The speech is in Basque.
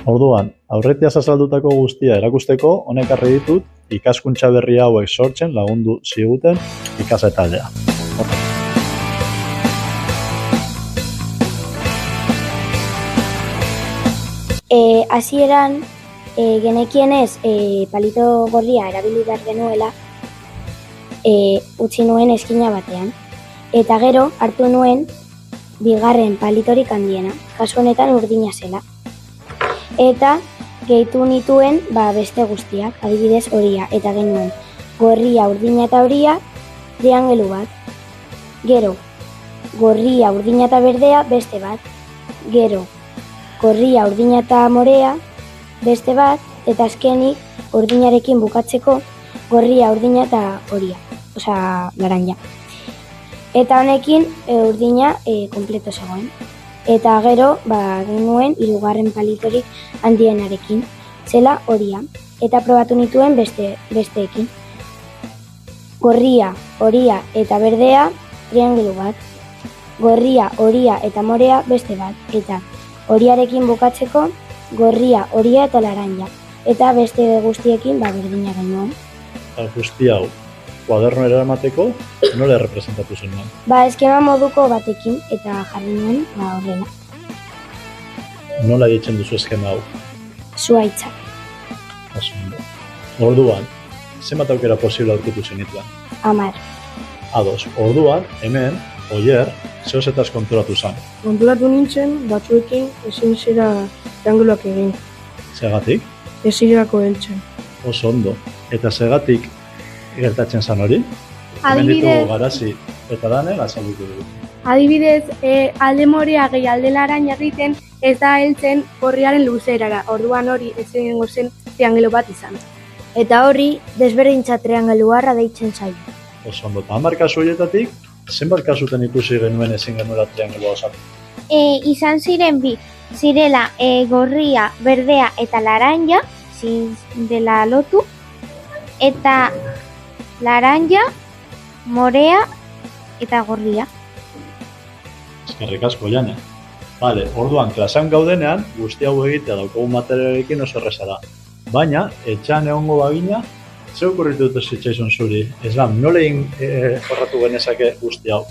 Orduan, aurretiaz azaldutako guztia erakusteko, honek ekarri ditut ikaskuntza berri hauek sortzen lagundu ziguten ikasle taldea. Hasieran genekienez palito gorria erabili behar genuela utzi nuen eskina batean. Eta gero hartu nuen bigarren palitorik handiena, kasu honetan urdina zela. Eta gehitu nituen beste guztiak, adibidez horia, eta genuen gorria, urdina eta horia, triangelu bat. Gero, gorria, urdina eta berdea, beste bat. Gero, gorria, urdina eta morea, beste bat, eta azkenik urdinarekin bukatzeko gorria, urdina eta horia, laranja. Eta honekin urdina kompleto zegoen. Eta gero, genuen hirugarren palitorik handienarekin, zela horia. Eta probatu nituen besteekin. Gorria, horia eta berdea, triangelu bat. Gorria, horia eta morea, beste bat. Eta horiarekin bukatzeko, gorria, horia eta laranja. Eta beste guztiekin, berdina genuen. Guzti hau, kuadernora eramateko, nola representatu zenuen? Eskema moduko batekin, eta jarri nuen, horrela. Nola ditzen duzu eskema hau? Zuhaitza. Orduan, zenbat aukera posible aurkitu zenituen? 10. Ados, orduan, hemen, Oier, zehozetaz konturatu zen. Konturatu nintzen, batzuekin ezin zera triangeluak egin. Zegatik? Ez zirako heltzen. Oso ondo. Eta zegatik gertatzen zen hori? Hemen ditugu garazi eta danek azalduko dugu. Adibidez, alde morea gehi alde laranja egiten ez da heltzen gorriaren luzerara. Orduan hori ez egingo zen triangelo bat izan. Eta hori, desberdintza triangeluarra deitzen zaio. Oso ondo. Eta 10 kasu horietatik, zenbat kasuten ikusi genuen ezin genuela triangeloa osatu? Izan ziren bi. Zirela gorria, berdea eta laranja, zin dela lotu. Eta laranja, morea eta gorria. Eskerrik asko, Jane. Bale, orduan, klasean gaudenean, guzti hau egitea daukagun materialekin oso erraza da. Baina, etxean egongo bagina, ze okurritu dut zitzaizun zuri? Nola egin jorratu genezake guzti hau?